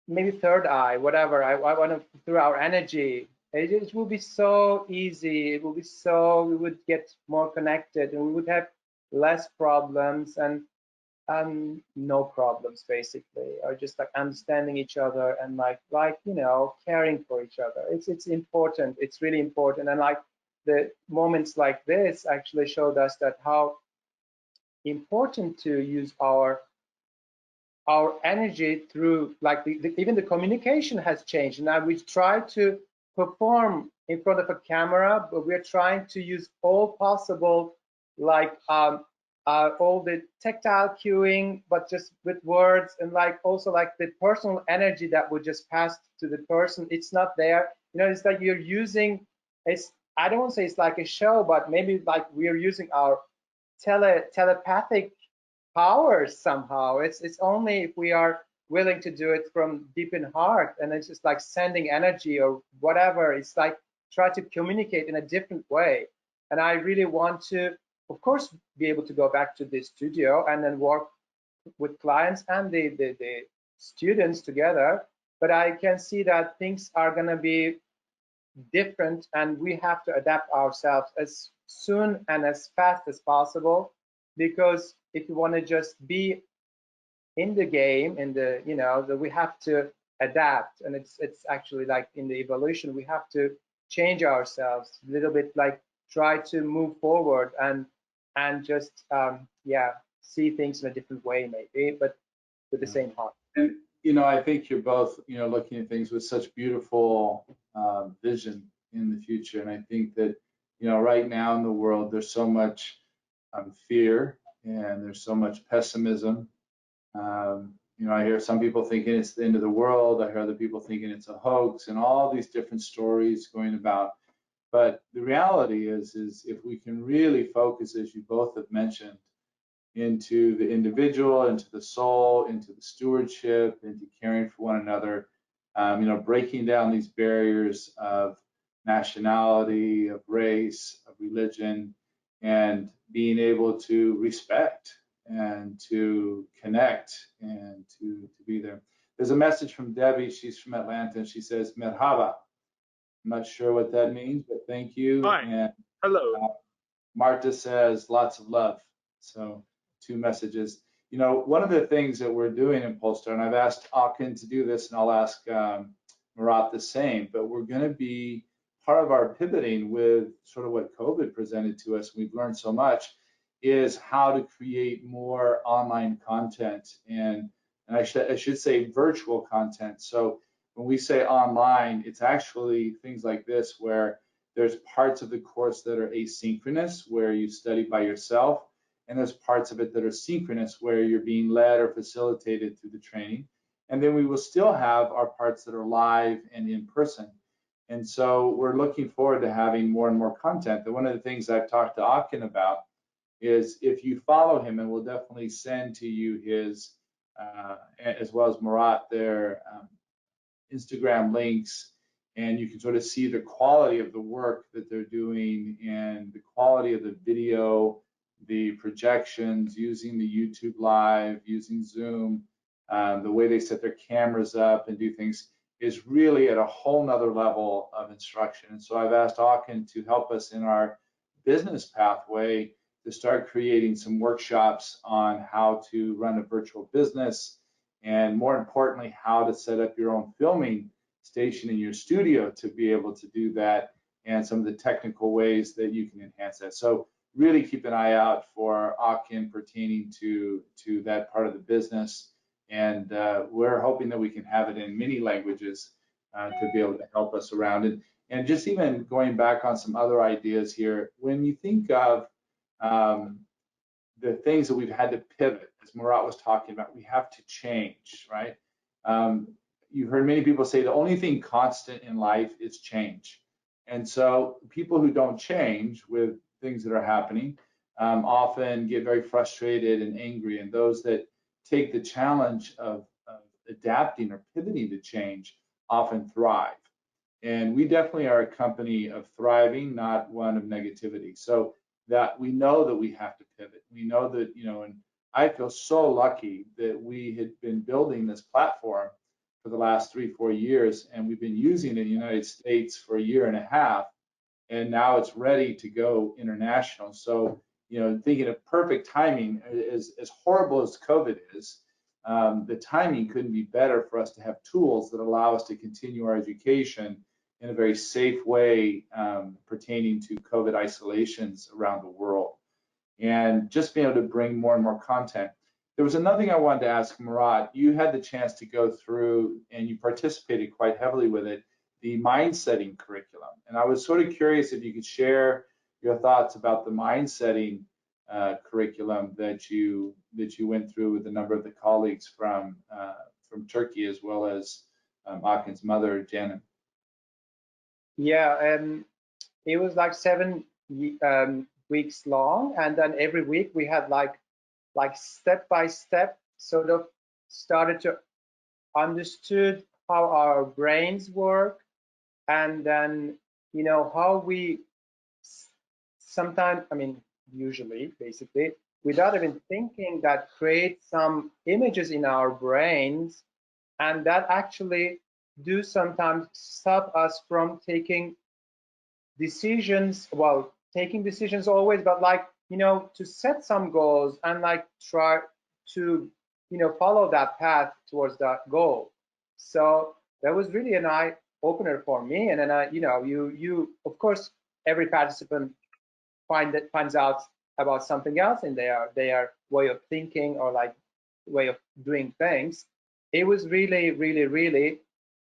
maybe third eye, whatever, I want to, through our energy, it will be so easy. It will be so, we would get more connected, and we would have less problems, and no problems basically, or just like understanding each other and like you know, caring for each other. It's important. It's really important. And like the moments like this actually showed us that how important to use our energy through, like even the communication has changed. Now we try to perform in front of a camera, but we're trying to use all possible, like all the tactile cueing, but just with words, and like also like the personal energy that would just pass to the person. It's not there, you know. It's like you're using, it's, I don't want to say it's like a show, but maybe like we are using our telepathic powers somehow. It's only if we are willing to do it from deep in heart, and it's just like sending energy or whatever. It's like try to communicate in a different way. And I really want to, of course, be able to go back to the studio and then work with clients and the students together. But I can see that things are going to be different, and we have to adapt ourselves as soon and as fast as possible, because if you want to just be in the game, in the, you know, that we have to adapt. And it's actually like in the evolution, we have to change ourselves a little bit, like try to move forward and just yeah, see things in a different way maybe, but with the same heart. And you know, I think you're both, you know, looking at things with such beautiful vision in the future. And I think that, you know, right now in the world, there's so much fear, and there's so much pessimism. You know, I hear some people thinking it's the end of the world. I hear other people thinking it's a hoax, and all these different stories going about. But the reality is if we can really focus, as you both have mentioned, into the individual, into the soul, into the stewardship, into caring for one another, breaking down these barriers of nationality, of race, of religion, and being able to respect and to connect and to be there. There's a message from Debbie. She's from Atlanta, and she says, Merhaba. I'm not sure what that means, but thank you. Hi. And Hello. Marta says, lots of love. So 2 messages. One of the things that we're doing in Polestar, and I've asked Akın to do this, and I'll ask Murat the same, but we're going to be part of our pivoting with sort of what COVID presented to us. We've learned so much, is how to create more online content, and I should say virtual content. So when we say online, it's actually things like this, where there's parts of the course that are asynchronous, where you study by yourself, and there's parts of it that are synchronous, where you're being led or facilitated through the training. And then we will still have our parts that are live and in person. And so we're looking forward to having more and more content. And one of the things I've talked to Akın about is, if you follow him, and we'll definitely send to you his, as well as Murat, their Instagram links, and you can sort of see the quality of the work that they're doing and the quality of the video, the projections, using the YouTube Live, using Zoom, the way they set their cameras up and do things is really at a whole nother level of instruction. And so I've asked Akın to help us in our business pathway to start creating some workshops on how to run a virtual business, and more importantly, how to set up your own filming station in your studio to be able to do that, and some of the technical ways that you can enhance that. So really keep an eye out for Akın pertaining to that part of the business. And we're hoping that we can have it in many languages to be able to help us around it. And just even going back on some other ideas here, when you think of the things that we've had to pivot, as Murat was talking about, we have to change, right? You heard many people say the only thing constant in life is change. And so people who don't change with things that are happening often get very frustrated and angry, and those that take the challenge of adapting or pivoting to change often thrive. And we definitely are a company of thriving, not one of negativity. So that we know that we have to pivot. We know that, and I feel so lucky that we had been building this platform for the last 3-4 years, and we've been using it in the United States for a year and a half, and now it's ready to go international. So, thinking of perfect timing, as horrible as COVID is, the timing couldn't be better for us to have tools that allow us to continue our education in a very safe way pertaining to COVID isolations around the world, and just being able to bring more and more content. There was another thing I wanted to ask Murat. You had the chance to go through, and you participated quite heavily with it, the mind setting curriculum. And I was sort of curious if you could share your thoughts about the mind setting curriculum that you went through with a number of the colleagues from Turkey, as well as Akın's mother, Janet. Yeah, it was like 7 weeks long, and then every week we had like step by step sort of started to understood how our brains work, and then how we sometimes, usually, basically, without even thinking, that create some images in our brains, and that actually do sometimes stop us from taking decisions. Well, taking decisions always, but to set some goals and try to follow that path towards that goal. So that was really an eye opener for me. And then you of course, every participant finds out about something else in their way of thinking or way of doing things. It was really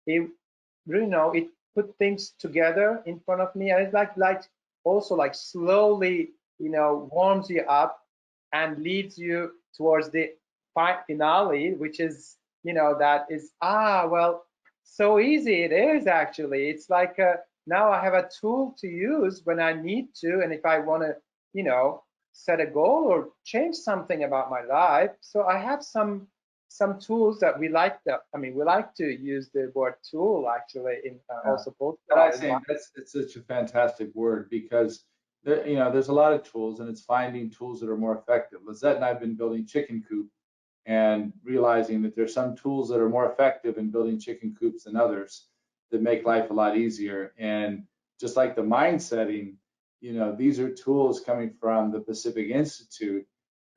it put things together in front of me, and it's also slowly warms you up and leads you towards the finale, which is that is well, so easy it is. Actually, it's now I have a tool to use when I need to, and if I want to set a goal or change something about my life. So I have some tools that we like. We like to use the word tool actually in also Polestar. It's such a fantastic word because there's a lot of tools, and it's finding tools that are more effective. Lizette and I have been building chicken coop and realizing that there's some tools that are more effective in building chicken coops than others that make life a lot easier. And just like the mind setting, these are tools coming from the Pacific Institute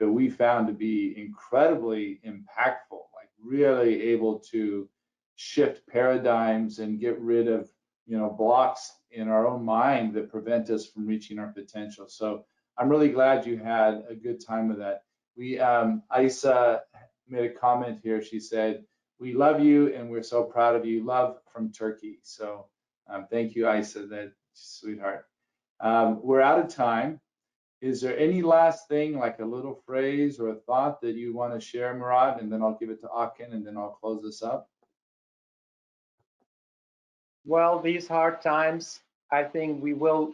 that we found to be incredibly impactful, like really able to shift paradigms and get rid of blocks in our own mind that prevent us from reaching our potential. So I'm really glad you had a good time with that. Isa made a comment here. She said, "We love you and we're so proud of you. Love from Turkey." So thank you, Isa, that sweetheart. We're out of time. Is there any last thing, like a little phrase or a thought that you want to share, Murat? And then I'll give it to Akın, and then I'll close this up. Well, these hard times, I think we will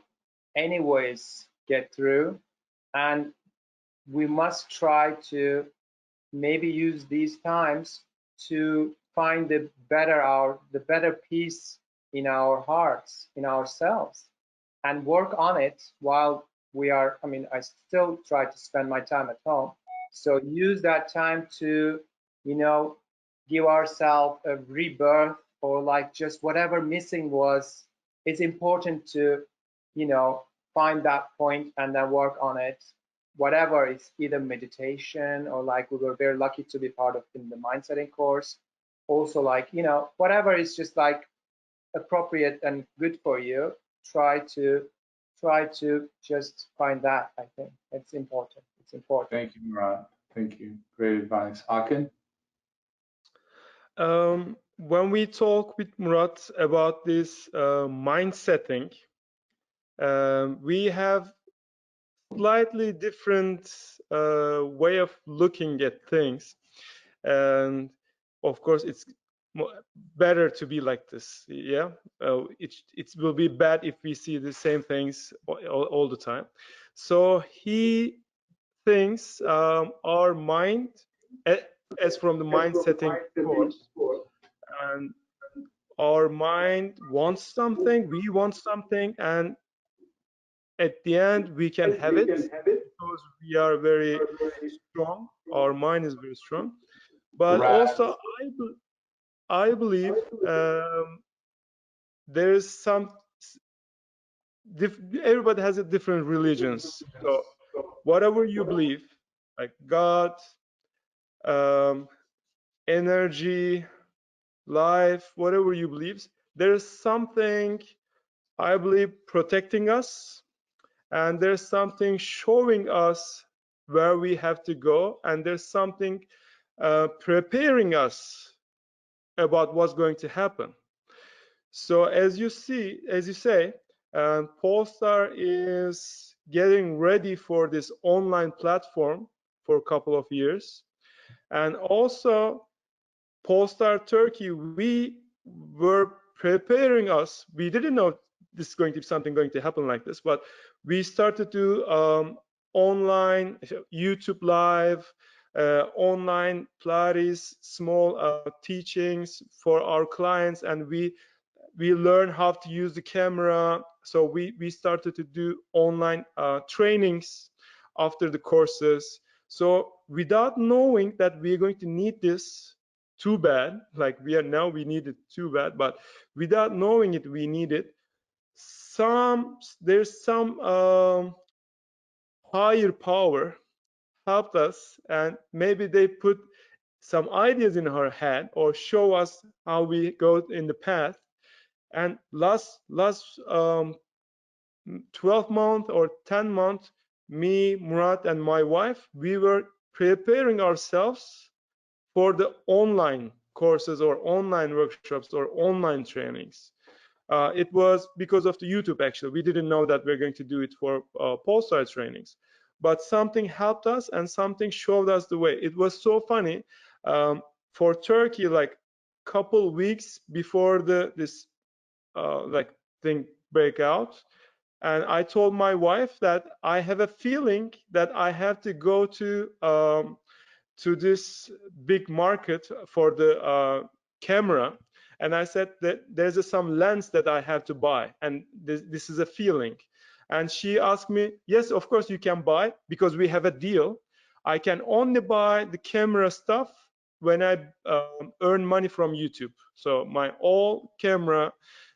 anyways get through, and we must try to maybe use these times to find the better peace in our hearts, in ourselves, and work on it while we are. I still try to spend my time at home, so use that time to give ourselves a rebirth, or like just whatever missing was. It's important to find that point and then work on it, whatever. It's either meditation, or like we were very lucky to be part of in the mind setting course, also like whatever is just like appropriate and good for you. Try to just find that. I think it's important. Thank you, Murat. Thank you. Great advice. Akın? When we talk with Murat about this mind setting, we have slightly different way of looking at things, and of course it's better to be like this. Yeah, it will be bad if we see the same things all the time. So he thinks our mind, as from the mind setting course, and our mind wants something, we want something, and at the end we can have it because we are very strong. Our mind is very strong. But also I believe there is some everybody has a different religions. So whatever you believe, like God, energy, life, whatever you believe, there's something, I believe, protecting us, and there's something showing us where we have to go, and there's something preparing us about what's going to happen. So as you say, Polestar is getting ready for this online platform for a couple of years, and also Polestar Turkey, we were preparing us. We didn't know this is going to be something going to happen like this, but we started to online YouTube live, online Pilates, small teachings for our clients, and we learn how to use the camera. So we started to do online trainings after the courses. So without knowing that we're going to need this too bad, like we need it too bad, but without knowing it, we need it. There's some higher power helped us, and maybe they put some ideas in our head or show us how we go in the path. And last 12 months or 10 months, me, Murat, and my wife, we were preparing ourselves for the online courses or online workshops or online trainings. It was because of the YouTube, actually. We didn't know that we're going to do it for Polestar trainings. But something helped us and something showed us the way. It was so funny. For Turkey, like couple weeks before this like thing break out, And I told my wife that I have a feeling that I have to go to this big market for the camera. And I said that there's some lens that I have to buy, and this is a feeling. And she asked me, yes, of course you can buy, because we have a deal. I can only buy the camera stuff when I earn money from YouTube. So my all camera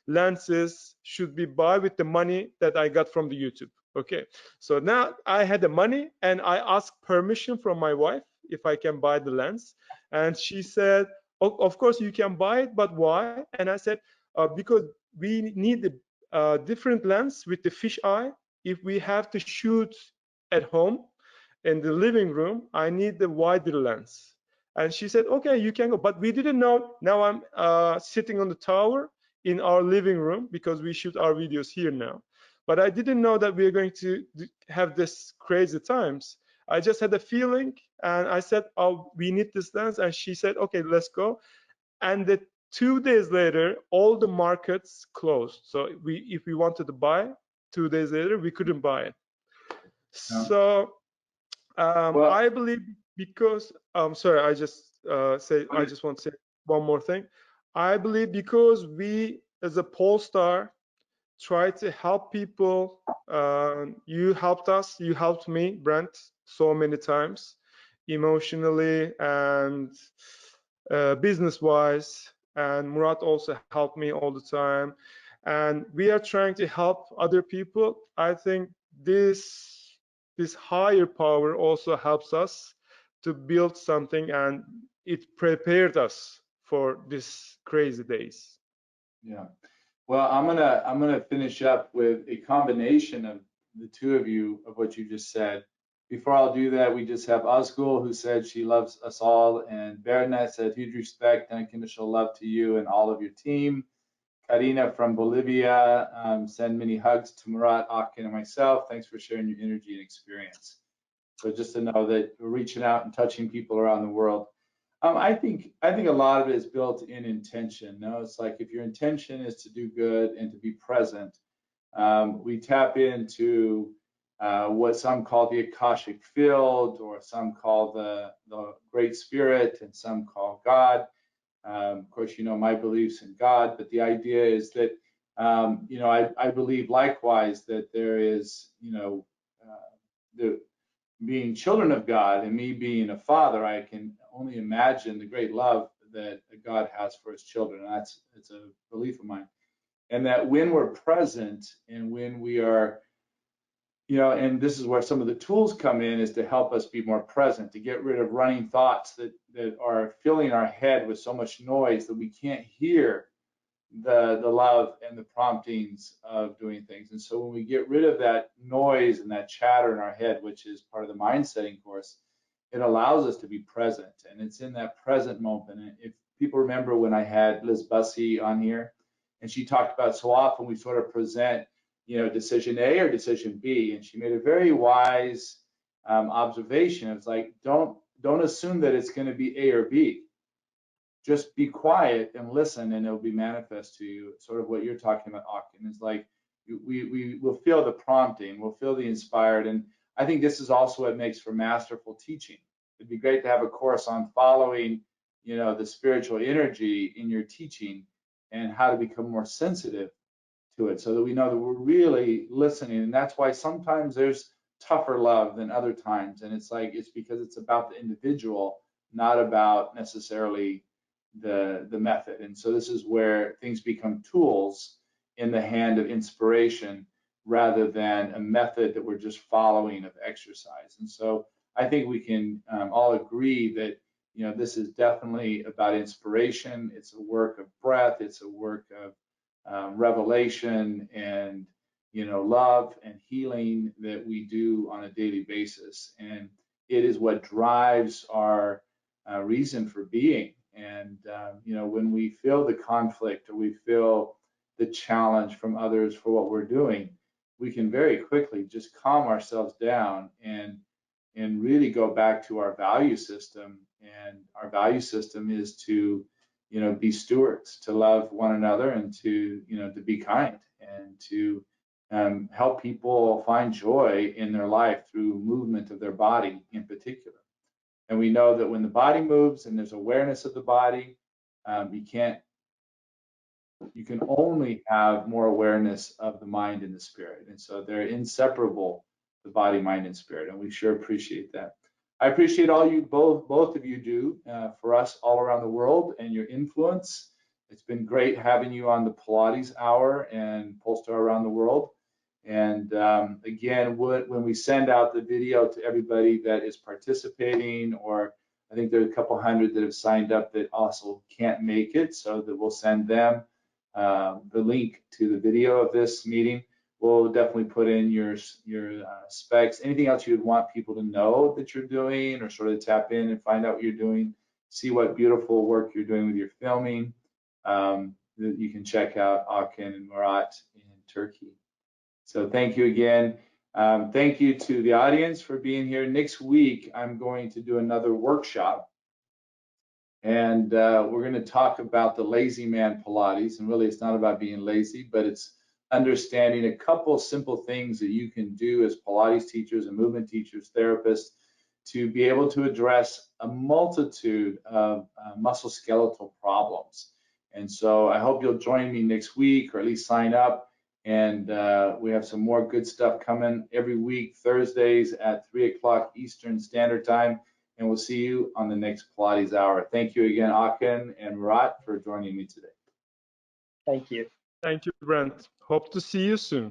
lenses should be buy with the money that I got from the YouTube. Okay, so now I had the money, and I asked permission from my wife if I can buy the lens, and she said, of course you can buy it, but why? And I said, because we need a different lens with the fish eye. If we have to shoot at home in the living room, I need the wider lens. And she said, okay, you can go. But we didn't know. Now I'm sitting on the tower in our living room, because we shoot our videos here now. But I didn't know that we are going to have this crazy times. I just had a feeling, and I said, oh, we need this lens. And she said, okay, let's go. And the 2 days later, all the markets closed. So if we wanted to buy, 2 days later, we couldn't buy it. No. So Well, I believe, because sorry, I just want to say one more thing. I believe because we, as a Polestar, try to help people. You helped us, you helped me, Brent, so many times, emotionally and business-wise, and Murat also helped me all the time. And we are trying to help other people. I think this higher power also helps us to build something, and it prepared us for these crazy days. yeah. Well, I'm gonna finish up with a combination of the two of you of what you just said. Before I'll do that, we just have Azgul, who said she loves us all, and Berna said huge respect and unconditional love to you and all of your team. Karina from Bolivia, send many hugs to Murat, Akın, and myself. Thanks for sharing your energy and experience. So just to know that we're reaching out and touching people around the world. I think a lot of it is built in intention. No, it's like if your intention is to do good and to be present, we tap into what some call the Akashic field, or some call the Great Spirit, and some call God. Of course, you know my beliefs in God, but the idea is that I believe likewise that there is the being children of God, and me being a father, I can only imagine the great love that God has for his children. And it's a belief of mine. And that when we're present, and when we are, and this is where some of the tools come in, is to help us be more present, to get rid of running thoughts that are filling our head with so much noise that we can't hear the love and the promptings of doing things. And so when we get rid of that noise and that chatter in our head, which is part of the mind setting course, it allows us to be present. And it's in that present moment. And if people remember when I had Liz Bussey on here, and she talked about so often we sort of present, decision A or decision B, and she made a very wise observation. It's like, don't assume that it's going to be A or B. Just be quiet and listen, and it'll be manifest to you. Sort of what you're talking about, Akın, is like we will feel the prompting, we'll feel the inspired. And I think this is also what makes for masterful teaching. It'd be great to have a course on following, the spiritual energy in your teaching, and how to become more sensitive to it, so that we know that we're really listening. And that's why sometimes there's tougher love than other times. And it's because it's about the individual, not about necessarily the method. And so this is where things become tools in the hand of inspiration, rather than a method that we're just following of exercise. And so I think we can all agree that this is definitely about inspiration. It's a work of breath. It's a work of revelation and love and healing that we do on a daily basis. And it is what drives our reason for being. And when we feel the conflict, or we feel the challenge from others for what we're doing, we can very quickly just calm ourselves down and really go back to our value system. And our value system is to be stewards, to love one another, and to be kind, and to help people find joy in their life through movement of their body in particular. And we know that when the body moves and there's awareness of the body, you can only have more awareness of the mind and the spirit. And so they're inseparable, the body, mind, and spirit. And we sure appreciate that. I appreciate all you both of you do for us all around the world and your influence. It's been great having you on the Pilates Hour and Polestar around the world. And again, when we send out the video to everybody that is participating, or I think there's a couple hundred that have signed up that also can't make it, so that we'll send them the link to the video of this meeting. We'll definitely put in your specs. Anything else you'd want people to know that you're doing, or sort of tap in and find out what you're doing, see what beautiful work you're doing with your filming. You can check out Akın and Murat in Turkey. So thank you again. Thank you to the audience for being here. Next week, I'm going to do another workshop. And we're going to talk about the lazy man Pilates. And really, it's not about being lazy, but it's understanding a couple simple things that you can do as Pilates teachers and movement teachers, therapists, to be able to address a multitude of musculoskeletal problems. And so I hope you'll join me next week, or at least sign up. And we have some more good stuff coming every week, Thursdays at 3 o'clock Eastern Standard Time. And we'll see you on the next Pilates Hour. Thank you again, Akın and Murat, for joining me today. Thank you. Thank you, Brent. Hope to see you soon.